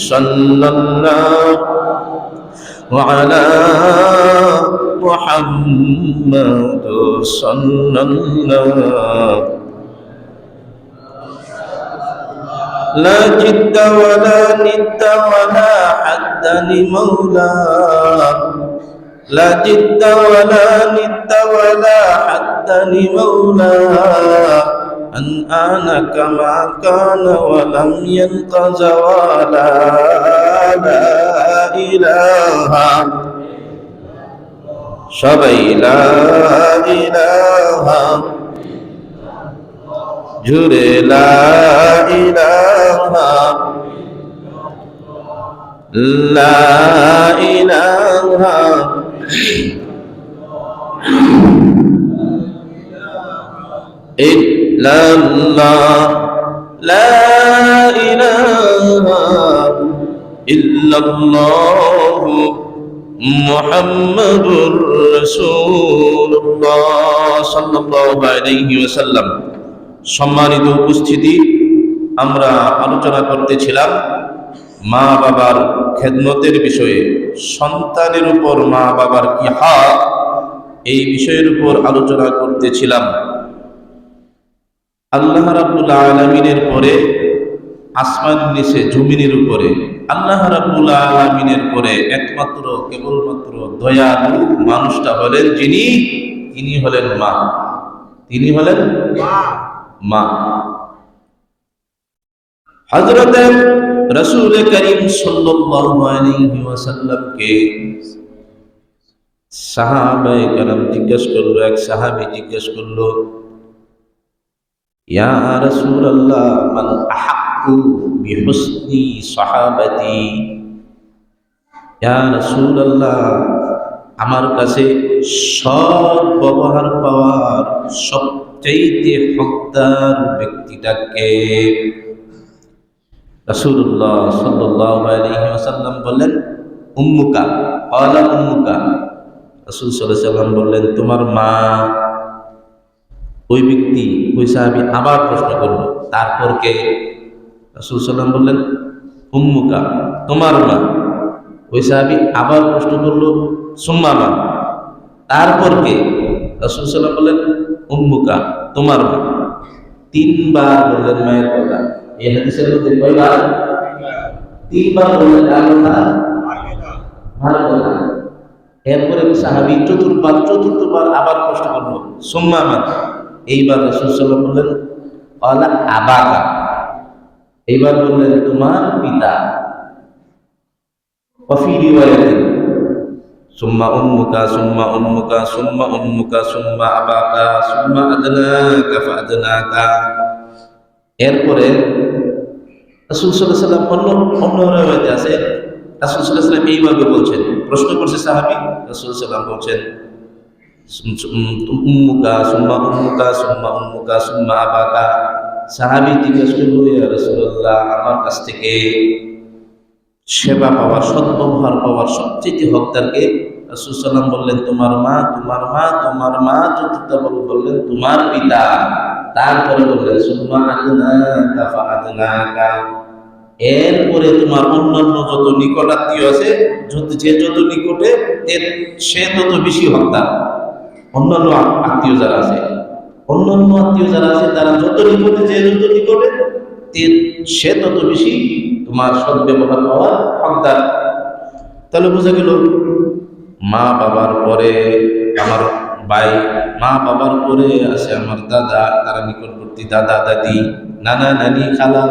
সাল্লাল্লাহু আলা মুহাম্মাদ সাল্লাল্লাহু لا جد ولا ند ولا حد لمولى لا جد ولا ند ولا حد لمولى أن أنا كما كان ولم يلق زوالا لا إله সবাই লা ইলাহা জুড়ে লা ইলাহা লা ইলাহা ইল্লাল্লাহ লা ইলাহা ইল্লাল্লাহ মুহাম্মাদুর রাসূলুল্লাহ সাল্লাল্লাহু আলাইহি ওয়াসাল্লাম। সম্মানিত উপস্থিতি, আমরা আলোচনা করতেছিলাম মা বাবার খেদমতের বিষয়ে। সন্তানের উপর মা বাবার কি হক, এই বিষয়ের উপর আলোচনা করতেছিলাম। আল্লাহ রাব্বুল আলামিনের পরে আসমান নিচে জমিনের উপরে আল্লাহ রাব্বুল আলামিনের পরে একমাত্র কেবলমাত্র দয়ালু মানুষটা হলেন তিনি হলেন মা। তিনি হলেন মা। হযরত রাসূল করিম সাল্লাল্লাহু আলাইহি ওয়াসাল্লামকে সাহাবায়ে কেরাম জিজ্ঞেস করলো, এক সাহাবী জিজ্ঞেস করলো, ইয়া রাসূলুল্লাহ মান আহাক্কু বিহুসনি সাহাবাতি। ইয়া রাসূলুল্লাহ, আমার কাছে সব ব্যবহার পাওয়ার সবচাইতে হকদার ব্যক্তিটাকে? রাসূলুল্লাহ সাল্লাল্লাহু আলাইহি ওয়াসাল্লাম বললেন, উম্মুকা। ক্বালা উম্মুকা। রাসূল সাল্লাল্লাহু আলাইহি ওয়াসাল্লাম বললেন, তোমার মা। ওই ব্যক্তি, ওই সাহাবী আবার প্রশ্ন করল, তারপর কে? রাসূল সাল্লাল্লাহু আলাইহি ওয়াসাল্লাম বললেন, উম্মুকা, তোমার মা। ওই সাহাবী আবার প্রশ্ন করল, সুম্মা মা, তারপর কে? রাসূল সাল্লাল্লাহু আলাইহি ওয়াসাল্লাম বললেন, উম্মুকা, তোমার মা। তিনবার বললেন মায়ের কথা। এই হাদিসের মধ্যে কয়বার? তিনবার বললেন কার কথা? মার কথা। এরপরে সাহাবী চতুর্থবার আবার প্রশ্ন করল, সুম্মা মা। এইবার রাসূল সাল্লাল্লাহু আলাইহি ওয়াসাল্লাম বললেন, ক্বালা আবাকা। এইবার বললেন, তোমার পিতা। ওয়াফি রিওয়ায়াতিন সুম্মা উম্মুকা সুম্মা উম্মুকা সুম্মা উম্মুকা সুম্মা আবাকা সুম্মা আদনাকা ফাআদনাকা। এরপরে রাসূল সাল্লাল্লাহু আলাইহি ওয়াসাল্লাম অন্য রিওয়ায়াতে আছে, রাসূল সাল্লাল্লাহু আলাইহি ওয়াসাল্লাম এইভাবে বলছেন। প্রশ্ন করছে সাহাবী, রাসূল সাল্লাল্লাহু আলাইহি ওয়াসাল্লাম বলছেন, উম্মুকা সুম্মা উম্মুকা সুম্মা উম্মুকা সুম্মা আবাকা। সাহাবী জিজ্ঞেস করলো, ইয়া রাসূলুল্লাহ, আমার কাছ থেকে সেবা পাওয়ার, সদ্ব্যবহার পাওয়ার সবচেয়ে হকদারকে? রাসূল সাল্লাল্লাহু আলাইহি ওয়াসাল্লাম বললেন, তোমার মা, তোমার মা, তোমার মা। চতুর্থবার বললেন, তোমার পিতা। তারপরে বললেন, সুম্মা আদনাকা ফাআদনাকা। এরপরে তোমার অন্যান্য যত নিকটাত্মীয় আছে, যে যত নিকটে সে তত বেশি হকদার। অন্যান্য আত্মীয় যারা আছে, তারা যত নিকটে, যে যত নিকটে সে তত বেশি তোমার সদ্ব্যবহার পাওয়ার হকদার। তাহলে বোঝা গেল মা বাবার পরে আমার ভাই, মা বাবার পরে আছে আমার দাদা, তারা নিকটবর্তী দাদা দাদি, নানা নানি, খালা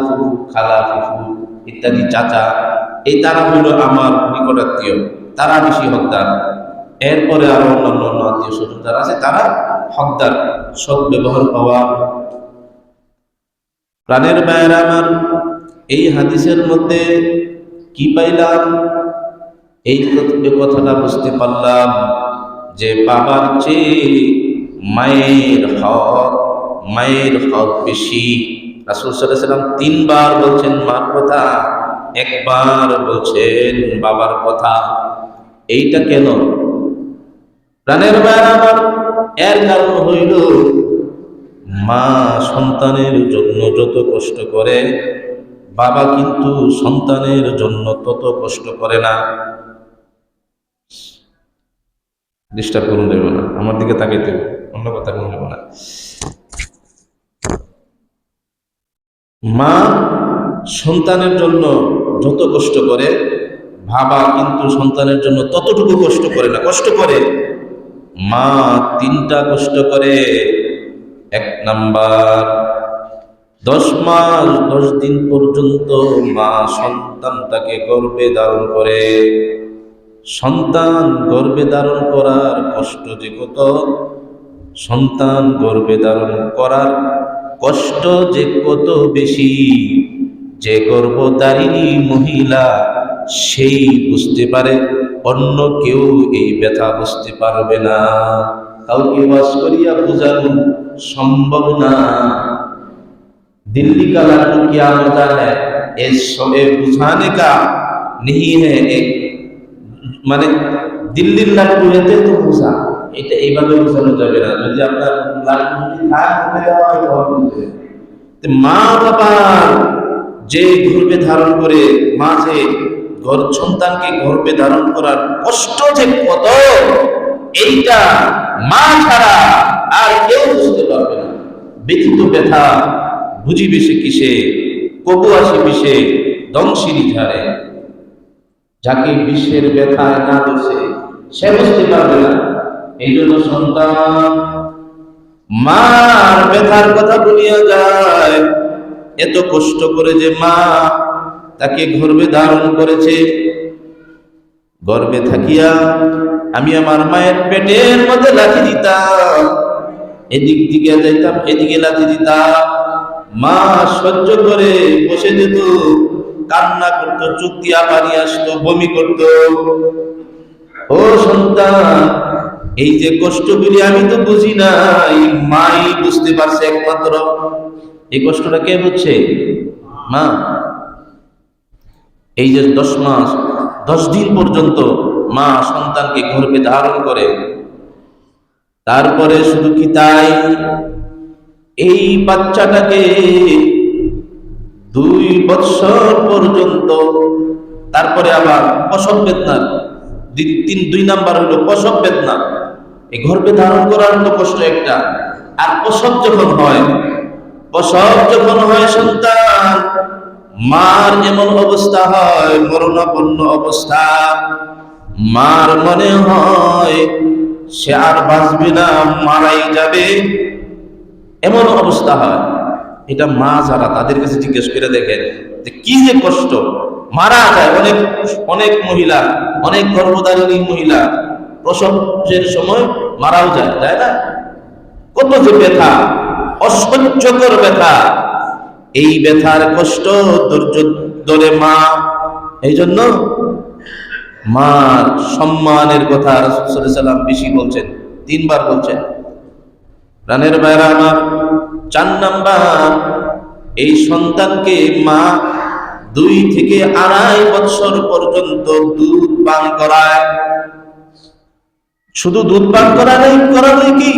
ফুফু ইত্যাদি, চাচা, এই তারা হইল আমার নিকটাত্মীয়, তারা বেশি হকদার। এরপরে আরো অন্যান্য আত্মীয় স্বজন যারা আছে তারা হকদার সদ্ব্যবহার পাওয়া। প্রাণের ভাইয়েরা আমার, এই হাদিসের মধ্যে কি পাইলাম? এই কথাটা বুঝতে পারলাম যে বাবার চেয়ে মায়ের হক বেশি। রাসূল সাল্লাল্লাহু আলাইহি ওয়াসাল্লাম তিনবার বলছেন মার কথা, একবার বলছেন বাবার কথা। এইটা কেন? প্রাণের ভাইয়েরা আমার, এর কারণ হইল মা সন্তানের জন্য যত কষ্ট করে, বাবা কিন্তু সন্তানের জন্য তত কষ্ট করে না। ডিস্টার্ব করুন দেব না, আমার দিকে তাকাইতে হবে, অন্য কথা কোনো দেব না। মা সন্তানের জন্য যত কষ্ট করে, বাবা কিন্তু সন্তানের জন্য ততটুকু কষ্ট করে না। কষ্ট করে মা তিনটা কষ্ট করে। এক নাম্বার, 10 মাস 10 দিন পর্যন্ত মা সন্তানটাকে গর্ভে ধারণ করে। সন্তান গর্ভে ধারণ করার কষ্ট যে কত, সন্তান গর্ভে ধারণ করার কষ্ট যে কত বেশি, যে গর্ভধারিণী মহিলা সেই বুঝতে পারে, অন্য কেউ এই ব্যথা বুঝতে পারবে না। কাউকে ওয়াজ করিয়া বোঝানো সম্ভব না। दिल्ली का लड्डू क्या होता है, ये बुझाने का नहीं है। মানে দিল্লির লাড্ডু এতে তো বোঝা, এটা এইভাবে বোঝানো যাবে না। যদি আপনার লাড্ডু মুখে দেওয়া হয় তখন বুঝবে। মা বাবা যে গর্ভে ধারণ করে, মা যে সন্তানকে গর্ভে ধারণ করার কষ্ট যে কত, এইটা মা ছাড়া আর কেউ বুঝতে পারবে না। ব্যথিত ব্যথা বুঝিবে সে কিসে, কবু আসে বিষে দংশিনী ঝাড়ে। যাকে বিশ্বের ব্যথায় না দোষে সে বুঝতে পারবে না। এই জন্য সন্তান মার ব্যথার কথা বলিয়া যায়। এত কষ্ট করে যে মা তাকে গর্ভে ধারণ করেছে, গর্ভে থাকিয়া আমি আমার মায়ের পেটের মধ্যে লাথি দিতাম, এদিক দিকে যাইতাম, এদিকে লাথি দিতাম। মা সহ্য করে বসে যেত, কান্না করতো, চোখ দিয়া পানি আসতো, বমি করত। ও সন্তান, এই যে কষ্টগুলি আমি তো বুঝি নাই, মাই বুঝতে পারছে একমাত্র। এই কষ্টটা কে বুঝছে? মা। এই যে 10 মাস 10 দিন পর্যন্ত মা সন্তানকে গর্ভে ধারণ করে, তারপরে শুধু কি তাই, এই বাচ্চাটাকে 2 বছর পর্যন্ত, তারপরে আবার প্রসব বেদনা, 2 নাম্বার হলো প্রসব বেদনা। এই গর্ভে ধারণ করার তো কষ্ট একটা, আর প্রসব যখন হয় সন্তান, মার এমন অবস্থা হয়, মরণাপন্ন অবস্থা। মার মনে হয় সে আর বাঁচবে না, মারাই যাবে, এমন অবস্থা হয়। এটা মা যারা, তাদের কাছে জিজ্ঞেস করে দেখেন যে কি যে কষ্ট। মারা যায় অনেক অনেক মহিলা, অনেক গর্ভধারিণী মহিলা প্রসবের সময় মারাও যায়, তাই না? কত যে ব্যথা, অসহ্যকর ব্যথা। এই ব্যথার কষ্ট ধৈর্য ধরে মা। এই জন্য মার সম্মানের কথা রাসূল সাল্লাল্লাহু আলাইহি ওয়াসাল্লাম বেশি বলছেন, 3 বার বলছেন। প্রাণের ভাইরা আমার, 4 নাম্বার, এই সন্তানকে মা 2 থেকে 2.5 বছর পর্যন্ত দুধ পান করায়। শুধু দুধ পান করানোই কি,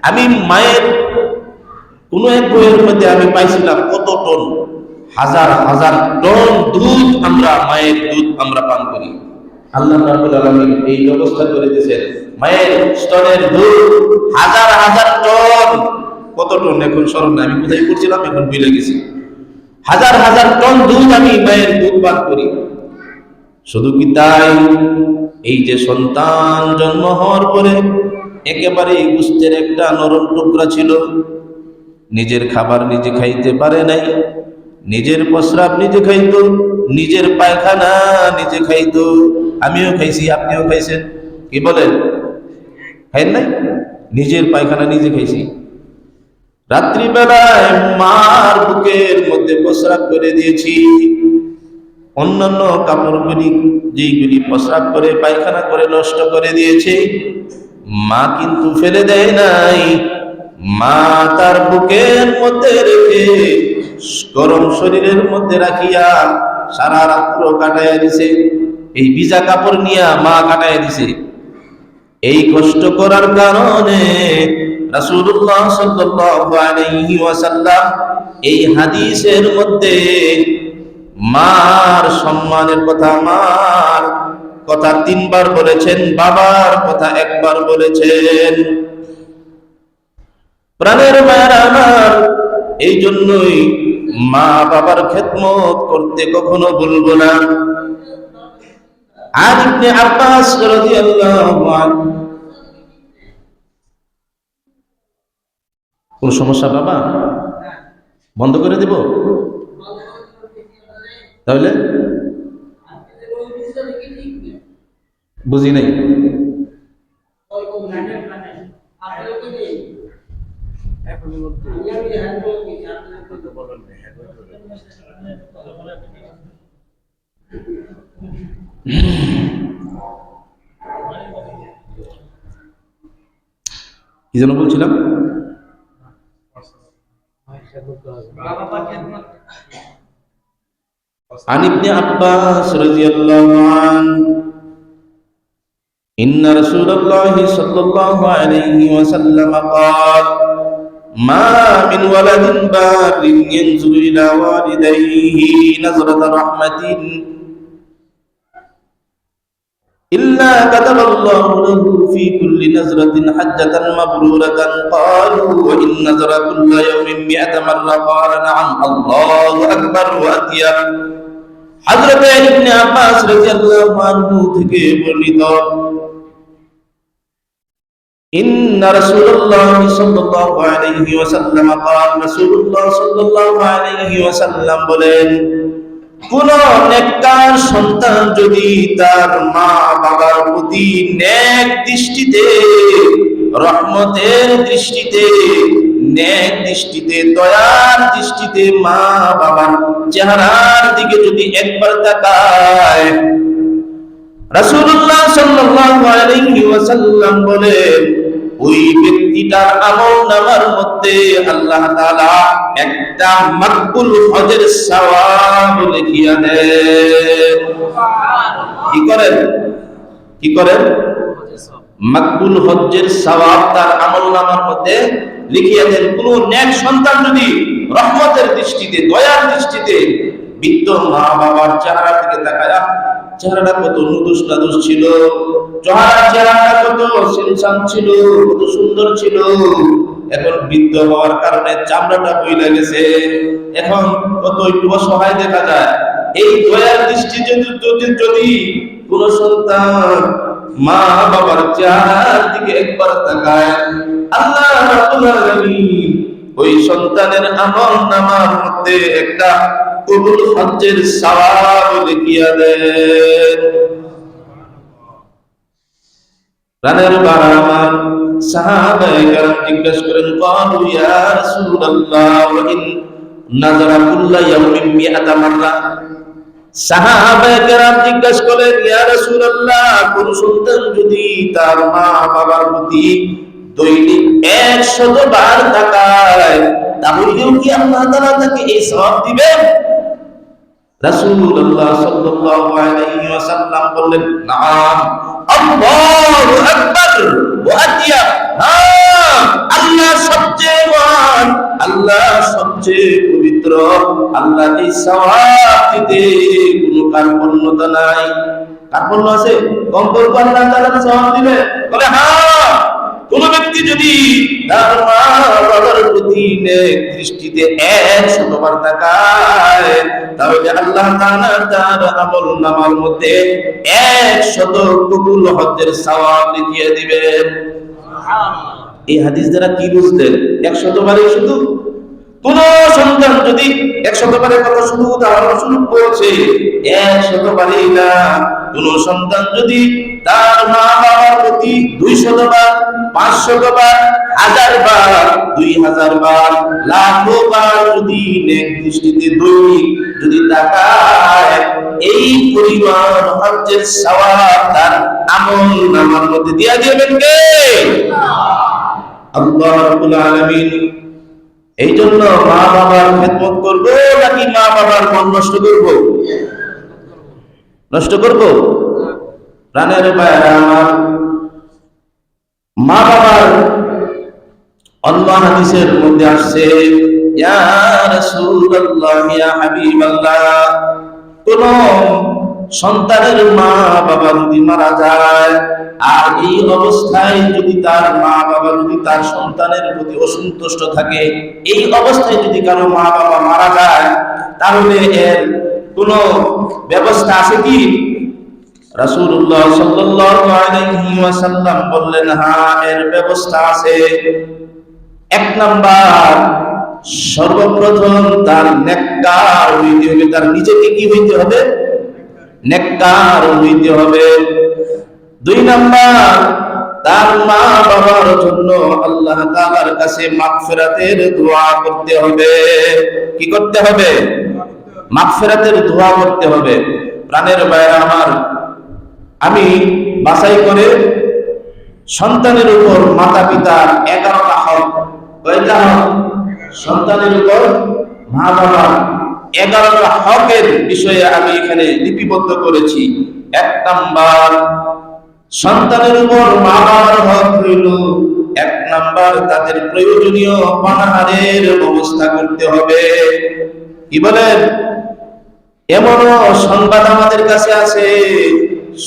আমি মায়ের কোন এক বইয়ের মধ্যে আমি পাইছিলাম কত টন, হাজার হাজার টন দুধ, আমরা মায়ের দুধ আমরা পান করি। আল্লাহ রাব্বুল আলামিন এই ব্যবস্থা করে দিয়েছেন, মায়ের স্তনের দুধ হাজার হাজার টন। কত টন এখন স্মরণ নাই, আমি কোথায় পড়ছিলাম এখন ভুলে গেছি। হাজার হাজার টন দুধ আমি মায়ের দুধ পান করি। শুধু কি তাই, এই যে সন্তান জন্ম হওয়ার পরে একেবারে গোশতের একটা নরম টুকরা ছিল, নিজের খাবার নিজে খাইতে পারে নাই, নিজের প্রস্রাব নিজে খাইতো, নিজের পায়খানা নিজে খাইতো। আমিও খাইছি, আপনিও খাইছেন, কি বলেন? খাইন নাই? নিজের পায়খানা নিজে খাইছি। রাত্রিবেলায় মার বুকের মধ্যে প্রস্রাব করে দিয়েছি। অন্যান্য কাপড়গুলি যেইগুলি প্রস্রাব করে পায়খানা করে নষ্ট করে দিয়েছে, মা কিন্তু ফেলে দেয় নাই। মা তার বুকের মধ্যে রেখে, গরম শরীরের মধ্যে রাখিয়া সারা রাত্র কাটাইয়া দিছে। এই ভিজা কাপড় নিয়ে মা কাটাইয়া দিছে। এই কষ্ট করার কারণে রাসূলুল্লাহ সাল্লাল্লাহু আলাইহি ওয়াসাল্লাম এই হাদিসের মধ্যে মার সম্মানের কথা, মার কথা 3 বার বলেছেন, বাবার কথা 1 বার বলেছেন। প্রাণের মায়ের আমার, এই জন্যই মা বাবার খেদমত করতে কখনো ভুলবো না। আর ইবনে আব্বাস রাদিয়াল্লাহু আনহু, কোন সমস্যা বাবা? বন্ধ করে দিব তাহলে? বুঝি নাই। কি যেন বলছিলাম? عن ابن عباس رضي الله عنه إن رسول الله صلى الله عليه وسلم قال ما من ولد بار ينظر إلى والديه نظرة رحمة إلا كتب الله له في كل نظرة حجة مبرورة قالوا وإن نظر كل يوم 100 مرة قال نعم الله أكبر وأطيب। হযরত ইবনে আব্বাস রাদিয়াল্লাহু আনহু থেকে বর্ণিত, ইন্না রাসূলুল্লাহ সাল্লাল্লাহু আলাইহি ওয়াসাল্লাম قال রাসূলুল্লাহ সাল্লাল্লাহু আলাইহি ওয়াসাল্লাম বলেন, কোন নেককার সন্তান যদি তার মা বাবার প্রতি নেক দৃষ্টিতে, রহমতের দৃষ্টিতে, নেক দৃষ্টিতে, দয়ার দৃষ্টিতে মা বাবার চেহারার দিকে যদি একবার তাকায়, রাসূলুল্লাহ সাল্লাল্লাহু আলাইহি ওয়াসাল্লাম বলেন, ওই ব্যক্তিটার আমলনামার মধ্যে আল্লাহ তাআলা একটা মাকবুল হজের সওয়াব লিখিয়ে দেন। কি করেন? কি করেন? মাকবুল হজ্জের সওয়াব তার আমলনামার মধ্যে লিখিয়ে দেন। কোন নেক সন্তান যদি রহমতের দৃষ্টিতে, দয়ার দৃষ্টিতে বৃদ্ধ মা বাবার চেহারার দিকে তাকায়, চেহারাটা কত নুদুস নাদুস ছিল, চেহারাটা কত সিনসান ছিল, কত সুন্দর ছিল, এখন বৃদ্ধ হওয়ার কারণে চামড়াটা বইলা গেছে, এখন কত একটু অসহায় দেখা যায়। এই দয়ার দৃষ্টি যদি কোন সন্তান মা বাবার চেহারার দিকে একবার তাকায়, আল্লাহ রাব্বুল আলামিন ওই সন্তানের আমলনামার মধ্যে একটা কবুল হজ্জের সওয়াব লিখিয়ে দেন। প্রাণের আমার সাহাবায়ে কেরাম জিজ্ঞেস করেন, ক্বালু ইয়া রাসূলুল্লাহ ওয়া ইন নাযারা কুল্লা ইয়াউমিন 100 মাররা। সাহাবায়ে কেরাম জিজ্ঞেস করেন, ইয়া রাসূলুল্লাহ, কোন সন্তান যদি তার মা বাবার প্রতি দৈনিক 100 বার তাকায়, তাহলেও কি আল্লাহ তাআলা তাকে এই সওয়াব দিবেন? রাসূলুল্লাহ সাল্লাল্লাহু আলাইহি ওয়াসাল্লাম বললেন, নাম, আল্লাহু আকবার ওয়া আতিয়াব। হ্যাঁ, আল্লাহ সবচেয়ে মহান, আল্লাহ সবচেয়ে পবিত্র, আল্লাহ এই সওয়াব দিতে কোনো কার্পণ্যতা নাই। কার্পণ্য আছে? কম করব আল্লাহ তাআলা সওয়াব দিবে? বলে হ্যাঁ, কোন ব্যক্তি যদি তার মা বাবার প্রতি নেক দৃষ্টিতে 100 বার তাকায়, তাহলে আল্লাহ তাআলা তার আমলনামার মধ্যে 100 কবুল হজ্জের সওয়াব লিখিয়ে দিবেন। সুবহানাল্লাহ। এই হাদিস দ্বারা কি বুঝলেন? 100 বারে শুধু কোন সন্তান যদি 100 বারের কথা শুধু উদাহরণস্বরূপ বলছে, 100 বারেই না, কোন সন্তান যদি তার মা বাবার প্রতি 200 বার, 500 বার, 1000 বার, 2000 বার, লাখো বার যদি নেক দৃষ্টিতে দৈনিক যদি তাকায়, এই পরিমাণ হজ্জের সওয়াব তার আমলনামার মধ্যে দিয়ে দিবেন কে? আল্লাহ রাব্বুল আলামিন। এই জন্য মা বাবার খেদমত করব নাকি মা বাবার মন নষ্ট করব? নষ্ট করব? প্রাণের ভাইরা আমার, মা বাবার আল্লাহ হাদিসের মধ্যে আসছে, ইয়া রাসূলুল্লাহ ইয়া হাবিবাল্লাহ, সন্তানের মা বাবা যদি মারা যায়, আর এই অবস্থায় যদি তার মা বাবা যদি তার সন্তানের প্রতি অসন্তুষ্ট থাকে, এই অবস্থায় যদি কারো মা বাবা মারা যায়, তাহলে এর কোনো ব্যবস্থা আছে কি? রাসূলুল্লাহ সাল্লাল্লাহু আলাইহি ওয়াসাল্লাম বললেন, হ্যাঁ, এর ব্যবস্থা আছে। এক নাম্বার, সর্বপ্রথম তার নেককার হইতে হবে, তার নিজেকে কি হইতে হবে? নেককার হইতে হবে। দুই নাম্বার, তার মা বাবার জন্য আল্লাহ তাআলার কাছে মাগফিরাতের দোয়া করতে হবে। কি করতে হবে? মাগফিরাতের দোয়া করতে হবে। প্রাণের ভাইরা আমার, আমি বাছাই করে সন্তানের উপর মাতা পিতার 11টা হক, কয়টা হক? সন্তানের উপর মা বাবার 11টা হকের বিষয়ে আমি এখানে লিপিবদ্ধ করেছি। এক নাম্বার, সন্তানের উপর মা বাবার হক হইল, এক নাম্বার, তাদের প্রয়োজনীয় পানাহারের ব্যবস্থা করতে হবে। কি বলেন? এমনও সংবাদ আমাদের কাছে আছে,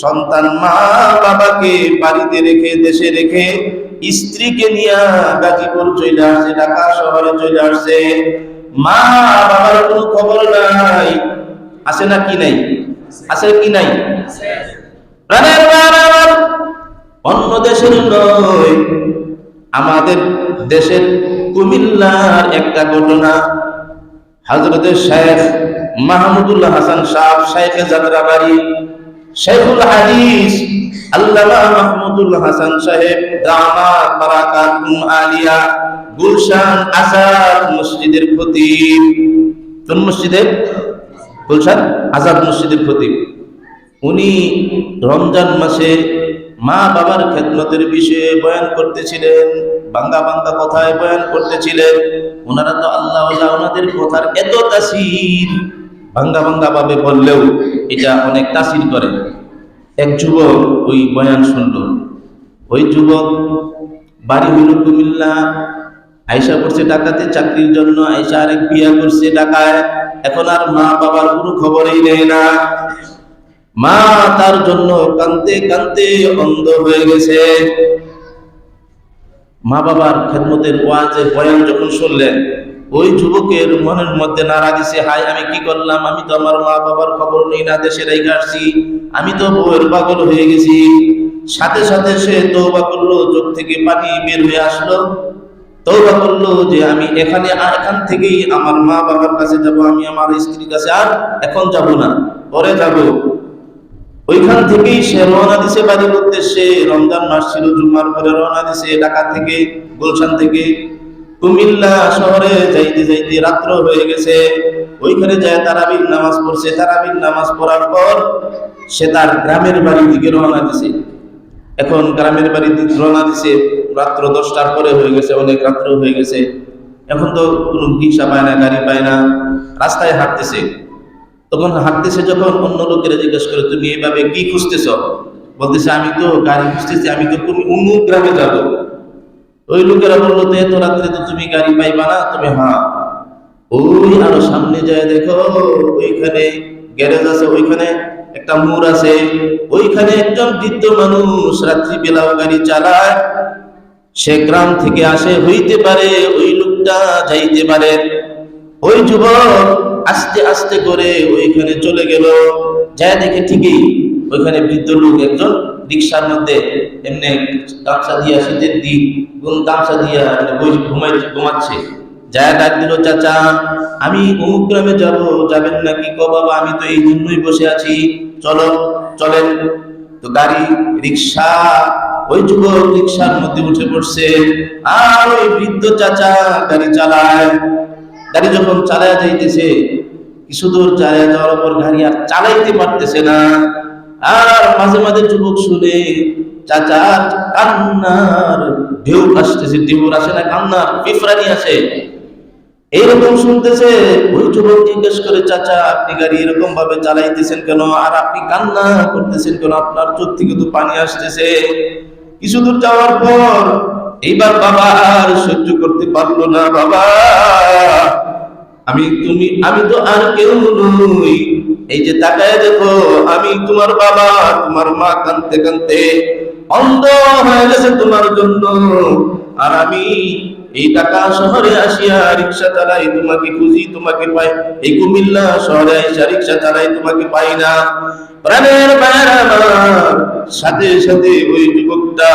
সন্তান মা বাবাকে বাড়িতে রেখে, দেশে রেখে, স্ত্রীকে নিয়ে গাজীপুর চলে আসছে, ঢাকা শহরে চলে আসছে, মা বাবার কোনো খবর নাই। আছে না কি নাই? আছে কি নাই? প্রাণের বাবার, অন্য দেশের নয়, আমাদের দেশের কুমিল্লার একটা ঘটনা। হযরত শেখ মাহমুদুল হাসান সাহেব, শেখে যাত্রাবাড়ি, শেখুল হাদিস আল্লামা মাহমুদুল হাসান সাহেব দামাত বারাকাতুহুম আলিয়া, গুলশান আজাদ মসজিদের খতিব। কোন মসজিদের? গুলশান আজাদ মসজিদের খতিব। উনি রমজান মাসে মা বাবার খেদমতের বিষয়ে বয়ান করতেছিলেন, বাংলা বাংলা কথায় বয়ান করতেছিলেন। ওনারা তো আল্লাহ, ওনাদের কথার এত তাসির, বাংলা বাংলা ভাবে বললেও এটা অনেক তাসির করে। এক যুবক ওই বয়ান শুনল। ওই যুবক বাড়ি হইল কুমিল্লা, আয়সা করছে ঢাকাতে চাকরির জন্য, আয়সা আরেক বিয়া করছে ঢাকায়। এখন আর মা বাবার কোনো খবরই নেয় না। মা তার জন্য কাঁদতে কাঁদতে অন্ধ হয়ে গেছে। মা বাবার খেদমতের ওয়াজের বয়ান যখন শুনলেন, ওই যুবকের মনের মধ্যে নাড়া দিছে, হাই আমি কি করলাম, আমি তো আমার মা বাবার খবর নেই না, দেশে রেখে আসছি, আমি তো বউয়ের পাগল হয়ে গেছি। সাথে সাথে সে তওবা করলো, চোখ থেকে পানি বের হয়ে আসলো। তওবা করলো যে আমি এখান থেকেই আমার মা বাবার কাছে যাব, আমি আমার স্ত্রীর কাছে আর এখন যাব না, পরে যাব। ওইখান থেকেই সে রওনা দিছে বাড়ির উদ্দেশ্যে। রমজান মাস ছিল, জুমার পরে রওনা দিছে ঢাকা থেকে, গুলশান থেকে কুমিল্লা শহরে যাইতে যাইতে রাত্র হয়ে গেছে। ওইখানে যায় তারাবির নামাজ পড়ছে। তারাবির নামাজ পড়ার পর সে তার গ্রামের বাড়ির দিকে রওনা দিছে। এখন গ্রামের বাড়ির দিকে রওনা দিছে, রাত্র 10টার পরে হয়ে গেছে, অনেক রাত্র হয়ে গেছে। এখন তো কোনো রিক্সা পায় না, গাড়ি পায় না, রাস্তায় হাঁটতেছে। তখন হাঁটতেছে যখন অন্য লোকেরা জিজ্ঞেস করে, তুমি এইভাবে কি খুঁজতেছ? বলতেছে, আমি তো গাড়ি খুঁজতেছি, আমি তো তুমি অমুক গ্রামে যাবো। ওই লোকেরা বললো, তো এত রাত্রে তো তুমি গাড়ি পাইবা না। তুমি হ্যাঁ, ওই আরো সামনে যায় দেখো, ওইখানে গ্যারেজ আছে, ওইখানে একটা মোড় আছে, ওইখানে একজন বৃদ্ধ মানুষ রাত্রি বেলাও গাড়ি চালায়। সে গ্রাম থেকে আসে, হইতে পারে ওই লোকটা যাইতে পারে। ওই যুবক আস্তে আস্তে করে ওইখানে চলে গেল। যায় দেখে ঠিকই ওইখানে বৃদ্ধ লোক একজন রিক্সার মধ্যে এমনি গামছা দিয়া, শীতের দিক গামছা দিয়া ঘুমাচ্ছে। যায় ডাক দিল, চাচা আমি অমুক গ্রামে যাব, যাবেন নাকি? ক বাবা, আমি তো এই জন্যই বসে আছি, চলো চলেন। তো গাড়ি রিক্সা, ওই যুবক রিক্সার মধ্যে উঠে পড়ছে, আর ওই বৃদ্ধ চাচা গাড়ি চালায়। গাড়ি যখন চালায় যাইতেছে, কিছু দূর চালায় যাওয়ার পর গাড়ি আর চালাইতে পারতেছে না। আর মাঝে মাঝে যুবক শুনে চাচার কান্নার ঢেউ আসতেছে, ঢেউ আসে না, কান্নার পিফরানি আসে, এইরকম শুনতেছে। ওই যুবক জিজ্ঞেস করে, চাচা আপনি গাড়ি এরকম ভাবে চালাইতেছেন কেন, আর আপনি কান্না করতেছেন কেন? আপনার চোখ থেকে তো পানি আসতেছে। কিছু দূর যাওয়ার পর এইবার বাবা আর সহ্য করতে পারলো না, বাবা আমি তো আর কেউ নই, এই যে তাকায় দেখো, আমি তোমার বাবা, তোমার মা কাঁদতে কাঁদতে অন্ধ হয়ে গেছে তোমার জন্য, আর আমি এই ঢাকা শহরে আসিয়া রিক্সা চালাই, তোমাকে খুঁজি তোমাকে পাই, এই কুমিল্লা শহরে আইসা রিক্সা চালাই তোমাকে পাই না। প্রাণের ভাইরা আমার, সাথে সাথে ওই যুবকটা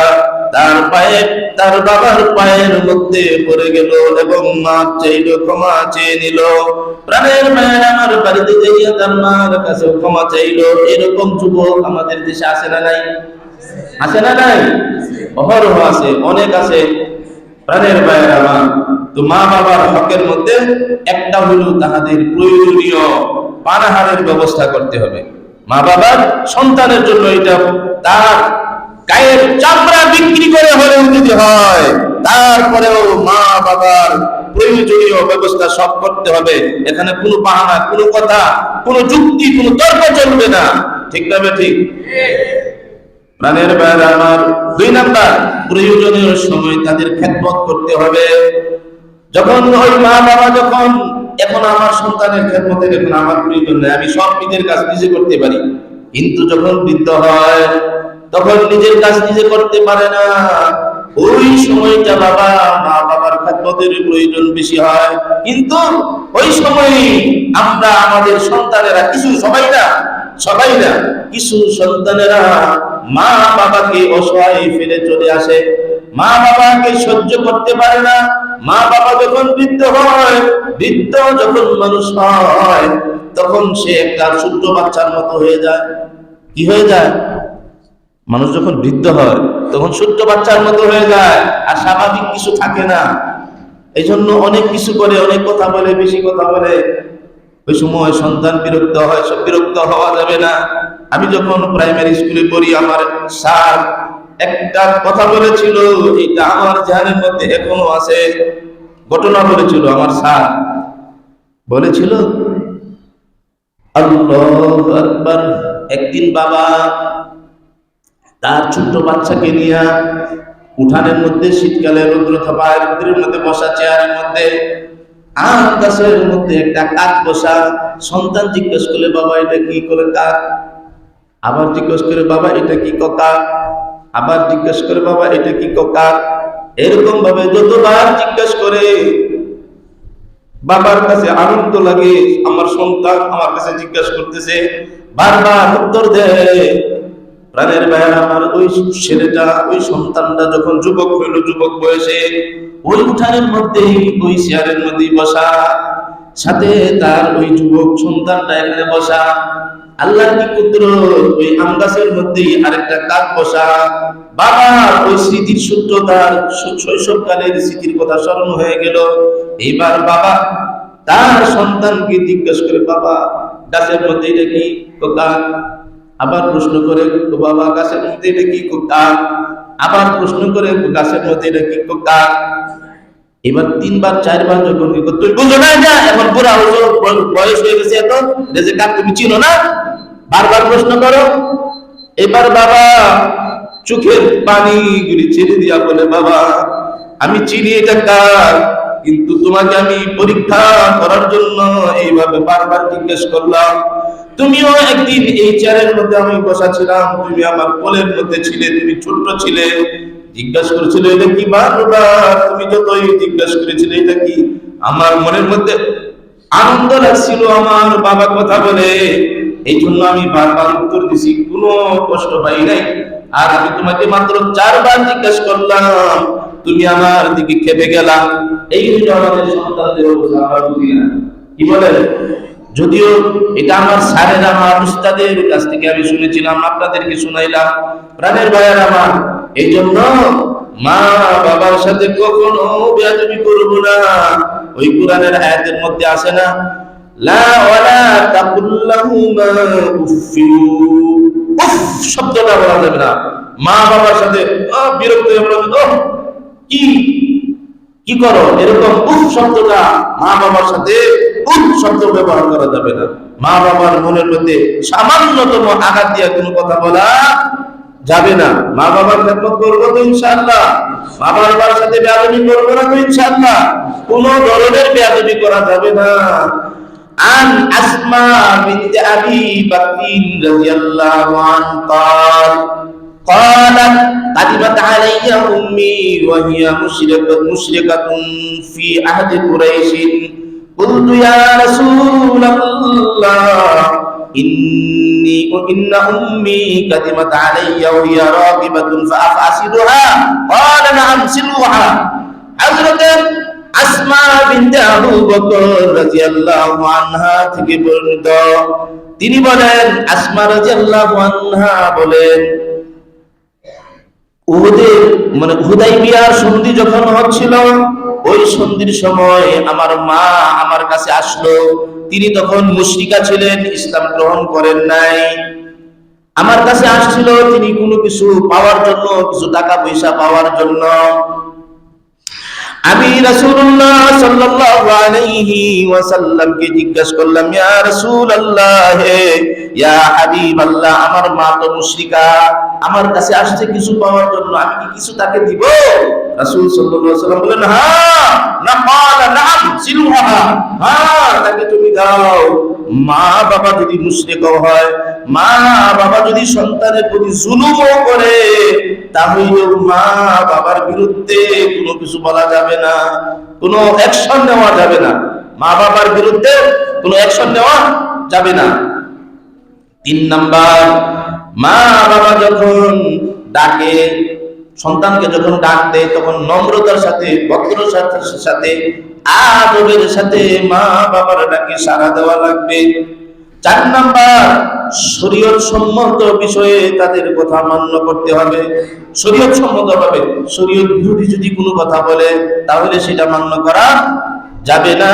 তার পায়ে, তার বাবার পায়ের মধ্যে পড়ে গেল এবং মাপ চাইল, ক্ষমা চেয়ে নিল। প্রাণের ভাইরা আমার, বাড়িতে যাইয়া তার মার কাছে ক্ষমা চাইল। এরকম যুবক আমাদের দেশে আছে না নাই? আছে না নাই? অহরহ আছে, অনেক আছে। প্রাণের ভাইয়ের আমার, তো মা বাবার হকের মধ্যে একটা হলো তাহাদের প্রয়োজনীয় পানাহারের ব্যবস্থা করতে হবে। মা বাবার সন্তানের জন্য এটা তার গায়ের চামড়া বিক্রি করে হলেও যদি হয়, তারপরেও মা বাবার প্রয়োজনীয় ব্যবস্থা সব করতে হবে। এখানে কোনো বাহানা, কোনো কথা, কোনো যুক্তি, কোনো তর্ক চলবে না। ঠিক না ঠিক? প্রাণের ভাইয়েরা আমার, 2 নাম্বার, প্রয়োজনীয় সময় তাদের খেদমত করতে হবে। যখন ওই মা বাবা যখন, এখন আমার সন্তানের খেদমতের এখন আমার প্রয়োজন নেই, আমি সব নিজের কাজ নিজে করতে পারি, কিন্তু যখন বৃদ্ধ হয় তখন নিজের কাজ নিজে করতে পারে না, ওই সময়টা বাবা মা বাবার খেদমতের প্রয়োজন বেশি হয়। কিন্তু ওই সময় আমরা আমাদের সন্তানেরা কিছু, সবাই না, কিছু সন্তানেরা মা বাবাকে অসহায় ফেলে চলে আসে, মা বাবাকে সহ্য করতে পারে না। মা বাবা যখন বৃদ্ধ হয়, বৃদ্ধ যখন মানুষ হয়, তখন সে একটা ছোট্ট বাচ্চার মতো হয়ে যায়। কি হয়ে যায়? মানুষ যখন বৃদ্ধ হয় তখন ছোট্ট বাচ্চার মতো হয়ে যায়, আর স্বাভাবিক কিছু থাকে না। এই জন্য অনেক কিছু করে, অনেক কথা বলে, বেশি কথা বলে। ওই সময় সন্তান বিরক্ত হয়। সব বিরক্ত হওয়া যাবে না। আমি যখন প্রাইমারি স্কুলে পড়ি, আমার স্যার একটা কথা বলেছিল, এটা আমার জানের মধ্যে এখনো আছে। ঘটনা বলেছিল, আমার স্যার বলেছিল, আল্লাহু আকবার, একদিন বাবা তার ছোট্ট বাচ্চাকে নিয়ে উঠানের মধ্যে, শীতকালে রৌদ্র থাপায়, রৌদ্রের মধ্যে বসা, চেয়ারের মধ্যে আম গাছের মধ্যে একটা কাক বসা। সন্তান জিজ্ঞেস করে, বাবা এটা কি করে কাক? আবার জিজ্ঞেস করে, বাবা এটা কি কাক? আবার জিজ্ঞেস করে, বাবা এটা কি কাক? এরকম ভাবে যতবার জিজ্ঞেস করে, বাবার কাছে আনন্দ লাগে, আমার সন্তান আমার কাছে জিজ্ঞেস করতেছে, বারবার উত্তর দেয়। প্রাণের ভাইয়ের আমার, ওই ছেলেটা, ওই সন্তানটা যখন যুবক হইল, যুবক বয়সে ওই উঠানের মধ্যে, ওই চেয়ারের মধ্যে বসা, সাথে তার ওই যুবক সন্তানটা এখানে বসা। আল্লাহর কি কুদরত, ওই আম গাছের মধ্যেই আরেকটা কাক বসা। বাবা ওই স্মৃতির সূত্র, তার শৈশবকালের স্মৃতির কথা স্মরণ হয়ে গেল। এইবার বাবা তার সন্তানকে জিজ্ঞেস করে, বাবা গাছের মধ্যে এটা কি কাক? আবার প্রশ্ন করে, বাবা গাছের মধ্যে এটা কি কাক? আবার প্রশ্ন করে, গাছের মধ্যে এটা কি কাক? এবার 3 বার 4 বার যখন তুই বুঝো না, যা এখন পুরা বয়স হয়ে গেছে, এত যে কাক তুমি চিনো না, বারবার প্রশ্ন করো। এবার বাবা চোখের পানি গুলি ছেড়ে দিয়া বলে, বাবা আমি চিনি এটা কাক, কিন্তু তোমাকে আমি পরীক্ষা করার জন্য এইভাবে বারবার জিজ্ঞেস করলাম। তুমিও একদিন এই চেয়ারের মধ্যে আমি বসা ছিলাম, তুমি আমার কোলের মধ্যে ছিলে, তুমি ছোট্ট ছিলে, জিজ্ঞাসা করেছিল এটা কি? বারবার তুমি যতই জিজ্ঞাসা করেছিলে এটা কি, আমার মনের মধ্যে আনন্দ লাগছিল আমার বাবা কথা বলে, এই জন্য আমি বারবার উত্তর দিছি, কোনো কষ্ট পাই নাই। আর আমি তোমাকে মাত্র 4 বার জিজ্ঞাসা করলাম, তুমি আমার দিকে খেপে গেলা। এই হলো আমাদের সন্তানদের অবস্থা। আমরা বুঝি না, কি বলেন? যদিও এটা আমার স্যারের, আমার উস্তাদের কাছ থেকে আমি শুনেছিলাম, আপনাদেরকে শুনাইলাম। প্রাণের ভাইয়ের আমার, এই জন্য মা বাবার সাথে কখনো বেয়াদবি করব না। ওই কোরআনের আয়াতের মধ্যে আছে না, লা ওয়ালা তাকুল্লাহুমা উফফি, উফ শব্দটা বলা যাবে না। মা বাবার সাথে বিরক্ত হয়ে বলবে, ওহ কি কি করো, এরকম উফ শব্দটা মা বাবার সাথে উফ শব্দ ব্যবহার করা যাবে না। মা বাবার মনের মধ্যে সামান্যতম আঘাত দিয়া কোনো কথা বলা যাবে না। মা বাবার খেদমত করবো তো ইনশাআল্লাহ, মা বাবার সাথে বেয়াদবি করবো না তো ইনশাআল্লাহ, কোনো ধরনের বেয়াদবি করা যাবে না। عن أسماء بنت أبي بكر رضي الله عنه قالت قدمت علي أمي وهي مشركة في عهد قريش قلت يا رسول الله إن أمي قدمت علي وهي راغبة فأفسدها قال نعم سلوها حضرت আসমা বিনতে আবু বকর রাদিয়াল্লাহু আনহা থেকে বর্ণিত, তিনি বলেন, আসমা রাদিয়াল্লাহু আনহা বলেন, হুদাইবিয়ার সন্ধি যখন হচ্ছিল, ওই সন্ধির সময় আমার মা আমার কাছে আসলো। তিনি তখন মুশরিকা ছিলেন, ইসলাম গ্রহণ করেন নাই। আমার কাছে আসছিল তিনি কোনো কিছু পাওয়ার জন্য, কিছু টাকা পয়সা পাওয়ার জন্য। আমি রাসূলুল্লাহ সাল্লাল্লাহু আলাইহি ওয়াসাল্লামকে জিজ্ঞাসা করলাম, ইয়া রাসূলুল্লাহ, ইয়া হাবিবাল্লাহ, আমার মা তো মুশরিকা, আমার কাছে আসছে কিছু পাওয়ার জন্য, আমি কি কিছু তাকে দিব? রাসূল সাল্লাল্লাহু আলাইহি ওয়াসাল্লাম বলেন, হ্যাঁ, না ক্বালা নাআম সিলুহা, হ্যাঁ তাকে তুমি দাও। মা বাবা যদি মুশরিক হয়, মা বাবা যদি সন্তানের প্রতি জুলুমও করে, তাহলে মা বাবার বিরুদ্ধে কোনো কিছু বলা যাবে না, কোনো অ্যাকশন নেওয়া যাবে না, মা বাবার বিরুদ্ধে কোনো অ্যাকশন নেওয়া যাবে না। 3 নাম্বার, মা বাবা যখন ডাকে, সন্তানকে যখন ডাক দেয়, তখন নম্রতার সাথে, ভদ্রতার সাথে, আদবের সাথে মা বাবার ডাকে সাড়া দেওয়া লাগবে। 4 নাম্বার, শরীয়ত সম্মত বিষয়ে তাদের কথা মান্য করতে হবে। শরীয়ত সম্মত ভাবে, শরীয়ত বিরোধী যদি কোনো কথা বলে তাহলে সেটা মান্য করা যাবে না।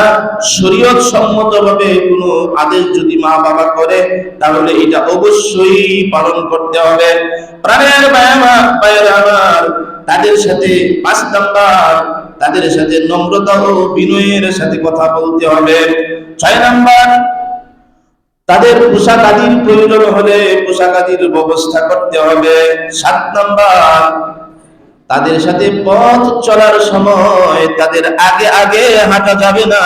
শরীয়ত সম্মত ভাবে কোনো আদেশ যদি মা বাবা করে তাহলে এটা অবশ্যই পালন করতে হবে। প্রাণের ভাইয়েরা আমার, তাদের সাথে 5 নাম্বার, তাদের সাথে নম্রতা ও বিনয়ের সাথে কথা বলতে হবে। 6 নাম্বার, তাদের পোশাক আদির প্রয়োজন হলে পোশাক আদির ব্যবস্থা করতে হবে। 7 নাম্বার, তাদের সাথে পথ চলার সময় তাদের আগে আগে হাঁটা যাবে না,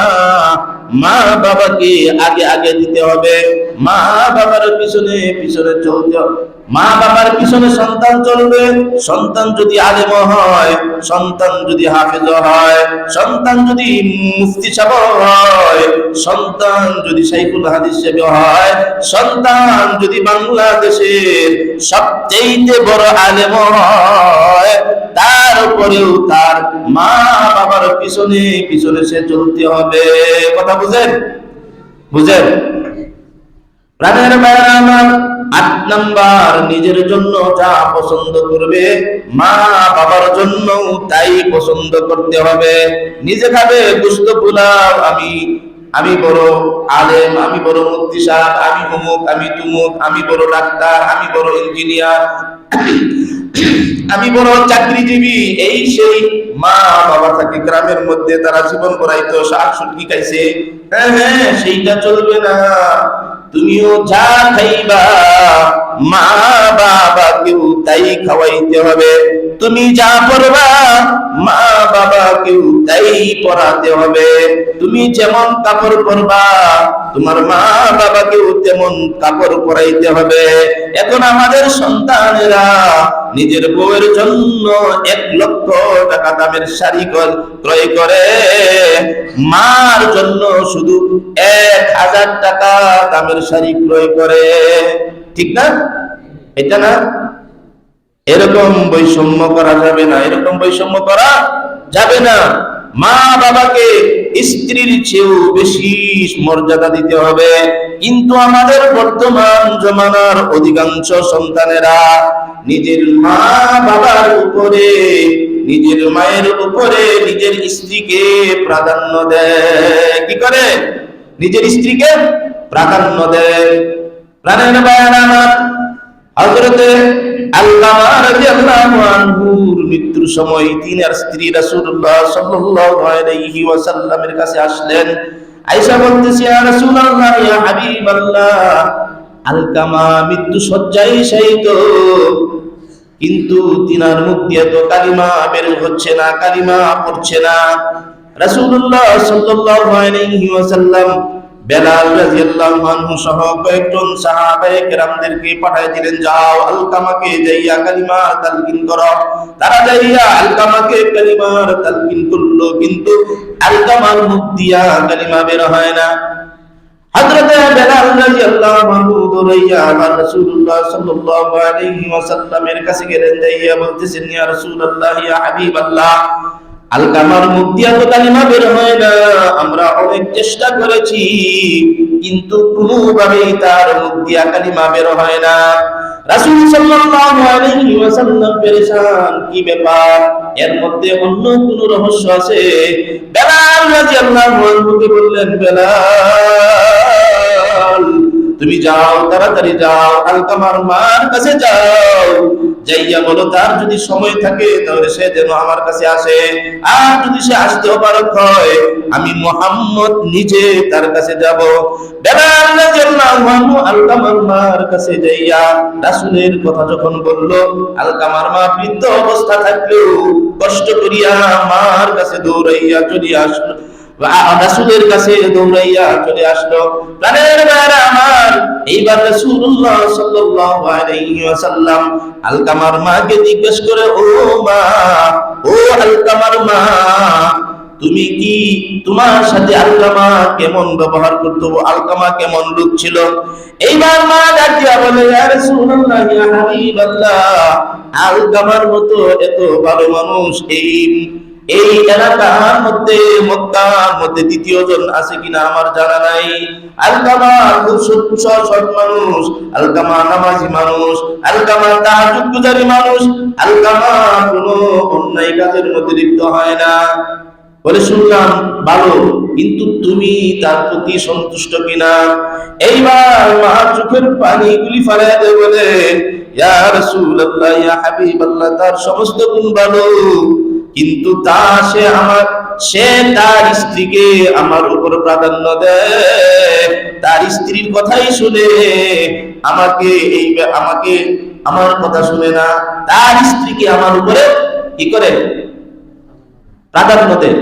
মা বাবাকে আগে আগে দিতে হবে, মা বাবার পিছনে পিছনে চলতে হবে। মা বাবার পিছনে সন্তান চলবে, সন্তান যদি আলেম হয়, সন্তান যদি হাফেজ হয়, সন্তান যদি মুফতি সাহেব হয়, সন্তান যদি শাইখুল হাদিস সাহেব হয়, সন্তান যদি বাংলাদেশের সবচেয়ে বড় আলেম হয়, তারপরেও তার মা বাবার পিছনে পিছনে সে চলতে হবে। কথা বুঝেন? প্রাণের ভাইয়েরা আমার, 8 নাম্বার, নিজের জন্য যা পছন্দ করবে মা বাবার জন্য তাই পছন্দ করতে হবে। নিজে খাবে গোশত পোলাও, আমি বড় আলেম, আমি বড় মুফতি সাহেব, আমি অমুক, আমি তুমুক, আমি বড় ডাক্তার, আমি বড় ইঞ্জিনিয়ার, আমি বড় চাকরিজীবী, এই সেই। মা বাবা থাকে গ্রামের মধ্যে, তারা জীবন করাইতো, শাকসবজি খাইছে, হ্যাঁ সেইটা চলবে না। তুমিও যা খাইবা মা বাবাকেও তাই খাওয়াইতে হবে। তুমি যা পড়বা মা বাবাকেও তাই পড়াতে হবে। তুমি যেমন কাপড় পরবা তোমার মা বাবাকেও তেমন কাপড় পরাইতে হবে। এখন আমাদের সন্তানেরা নিজের বউয়ের জন্য 1 লক্ষ টাকা দামের শাড়ি ক্রয় করে, মার জন্য শুধু 1000 টাকা দামের শাড়ি ক্রয় করে। ঠিক না? এটা না? এরকম বৈষম্য করা যাবে না, এরকম বৈষম্য করা যাবে না। মা বাবাকে স্ত্রীর চেয়েও বেশি মর্যাদা দিতে হবে। কিন্তু আমাদের বর্তমান জমানার অধিকাংশ সন্তানেরা নিজের মা বাবার উপরে, নিজের মায়ের উপরে নিজের স্ত্রীকে প্রাধান্য দেয়। কি করে? নিজের স্ত্রীকে প্রাধান্য দেয়। প্রাণের ভাইয়েরা আমার, হযরতে আল্লামা রাদিয়াল্লাহু আনহুর মৃত্যুর সময় তিনার স্ত্রী রাসূলুল্লাহ সাল্লাল্লাহু আলাইহি ওয়াসাল্লামের কাছে আসলেন। আয়েশা বলতেছে, ইয়া রাসূলুল্লাহ, ইয়া হাবিবাল্লাহ, আলকামা মৃত্যু শয্যায় শায়িত, কিন্তু তিনার মুখ দিয়ে তো কালিমা বের হচ্ছে না, কালিমা পড়ছে না। রাসূলুল্লাহ সাল্লাল্লাহু আলাইহি ওয়াসাল্লাম বেলাল রাদিয়াল্লাহু আনহু সহ কয়েকজন সাহাবায়ে কেরামদেরকে পাঠিয়ে দিলেন, যাও আলকামাকে যাইয়া কালিমা তালকিন করো। তারা যাইয়া আলকামাকে কালিমার তালকিন করলো, কিন্তু আলকামার মুখ দিয়া কালিমা বের হয় না। হযরতে বেলাল রাদিয়াল্লাহু আনহু দৌড়াইয়া আবার রাসূলুল্লাহ সাল্লাল্লাহু আলাইহি ওয়াসাল্লামের কাছে গেলেন, যাইয়া বলতেছেন, ইয়া রাসূলুল্লাহ, ইয়া হাবিবাল্লাহ, আলকামার মুখ দিয়া তো কালিমা বের হয় না, আমরা অনেক চেষ্টা করেছি, কিন্তু কোনোভাবেই তার মুখ দিয়া কালিমা বের হয় না। রাসূল সাল্লাল্লাহু আলাইহি ওয়াসাল্লাম পেরেশান, কি ব্যাপার, এর মধ্যে অন্য কোনো রহস্য আছে? বেলাল রাদিয়াল্লাহু আনহুকে বললেন, বেলাল, তুমি যাও, তাড়াতাড়ি যাও, আলকামার মার কাছে যাও, যাইয়া বলো তার যদি সময় থাকে তাহলে সে যেন আমার কাছে আসে, আর যদি সে আসতে অপারগ হয় আমি মুহাম্মদ নিজে তার কাছে যাব। বেলাল রাদিয়াল্লাহু আনহু আলকামার মার কাছে যাইয়া রাসূলের কথা যখন বলল, আলকামার মা বৃদ্ধ অবস্থা থাকলেও কষ্ট করিয়া মার কাছে দৌড়াইয়া চলে আসলো, রাসূলের কাছে দৌড়াইয়া চলে আসলো। প্রাণের ভাইরা আমার, এইবার রাসূলুল্লাহ সাল্লাল্লাহু আলাইহি ওয়াসাল্লাম আলকামার মাকে জিজ্ঞেস করে, ও মা, ও আলকামার মা, তুমি কি, তোমার সাথে আলকামা কেমন ব্যবহার করতো, আলকামা কেমন লোক ছিল? এইবার মা ডাক দিয়া বলে, ইয়া রাসূলুল্লাহ, ইয়া হাবিবাল্লাহ, আলকামার মতো এত ভালো মানুষ এই এলাকার মধ্যে, মক্কার মধ্যে দ্বিতীয় জন আছে কিনা আমার জানা নাই। আলকামা খুব সৎ মানুষ, আলকামা নামাজি মানুষ, আলকামা তাহাজ্জুদ গুজারি মানুষ, আলকামা কোনো অন্যায় কাজের মধ্যে লিপ্ত হয় না। বলে, শুনলাম ভালো, কিন্তু তুমি তার প্রতি সন্তুষ্ট কিনা? এইবার মা চোখের পানিগুলি ফালাইয়া দেয়, বলে, ইয়া রাসূলুল্লাহ, ইয়া হাবিবাল্লাহ, তার সমস্ত গুণ ভালো, কিন্তু সে তার স্ত্রীকে আমার উপর প্রাধান্য দেয়, তার স্ত্রীর কথাই শুনে, আমাকে আমার কথা শুনে না, তার স্ত্রীকে আমার উপরে কি করে প্রাধান্য দেয়।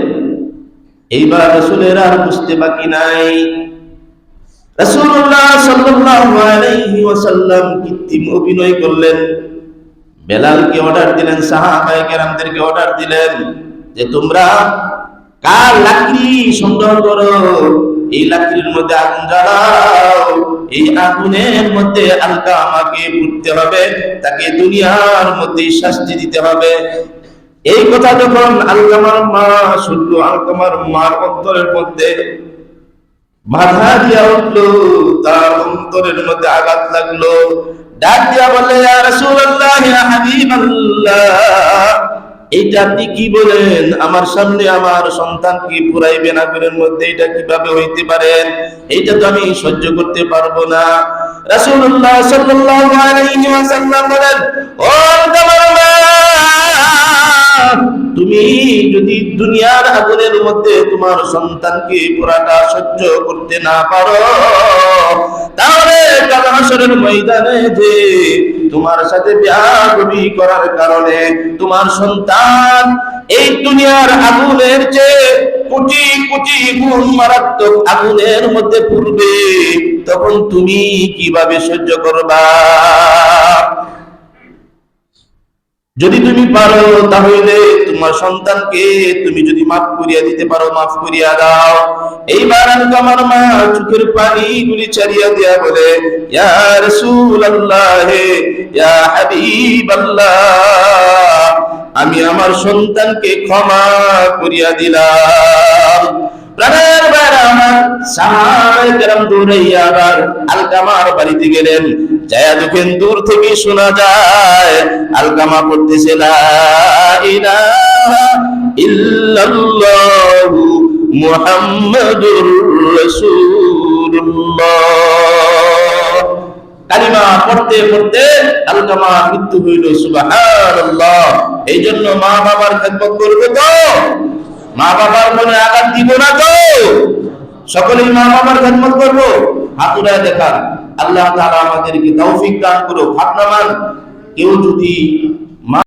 এইবার রাসূলের আর বুঝতে বাকি নাই, রাসূলুল্লাহ সাল্লাল্লাহু আলাইহি ওয়াসাল্লাম কৃত্রিম অভিনয় করলেন। বেলালকে অর্ডার দিলেন, সাহাবায়ে কেরামদেরকে অর্ডার দিলেন যে তোমরা কার লাকড়ি সংগ্রহ করো, এই লাকড়ির মধ্যে আগুন জ্বালাও, এই আগুনের মধ্যে আলকামাকে পুড়তে হবে, তাকে দুনিয়ার মধ্যে শাস্তি দিতে হবে। এই কথা যখন আলকামার মা শুনলো, আলকামার মার অন্তরের মধ্যে বাধা দিয়া উঠলো, তার অন্তরের মধ্যে আঘাত লাগলো। ডাক দিয়া বলে, ইয়া রাসূলুল্লাহ, ইয়া হাবিবাল্লাহ, এইটা আপনি কি বলেন? আমার সামনে আমার সন্তানকে পুরাইবেন আগুনের মধ্যে, এটা কিভাবে হইতে পারেন? এইটা তো আমি সহ্য করতে পারবো না। রাসূলুল্লাহ সাল্লাল্লাহু আলাইহি ওয়াসাল্লাম বলেন, ও আলকামার মা, তুমি যদি দুনিয়ার আগুনের মধ্যে তোমার সন্তানকে পুরাটা সহ্য করতে না পারো, তাহলে কাল হাসরের ময়দানে যে তোমার সাথে বেয়াদবি করার কারণে তোমার সন্তান এই দুনিয়ার আগুনের চেয়ে কোটি কোটি গুণ মারাত্মক আগুনের মধ্যে পড়বে, তখন তুমি কিভাবে সহ্য করবা? যদি তুমি পারো তাহলে তোমার সন্তানকে তুমি যদি মাফ করিয়া দিতে পারো, মাফ করিয়া দাও। এইবার আলকামার মা চোখের পানিগুলি ছাড়িয়া দিয়া বলে, ইয়া রাসূলুল্লাহ, ইয়া হাবিবাল্লাহ, আমি আমার সন্তানকে ক্ষমা করিয়া দিলাম। প্রাণের ভাইরা আমার, সাহাবায়ে কেরাম দৌড়াইয়া আবার আলকামার বাড়িতে গেলেন। যায়া দেখেন দূর থেকে শোনা যায় আলকামা পড়তেছে, লা ইলাহা ইল্লাল্লাহু মুহাম্মাদুর রাসূলুল্লাহ। কালিমা পড়তে পড়তে আলকামা মৃত্যু হইল। সুবহানাল্লাহ। এই জন্য মা বাবার খেদমত করবে তো, মা বাবার মনে আঘাত দিব না তো, সকলেই মা বাবার খেদমত করবো। হাত উঠায় দেখান, আল্লাহ তাআলা আমাদেরকে তৌফিক দান করুক। হাত নামান। কেউ যদি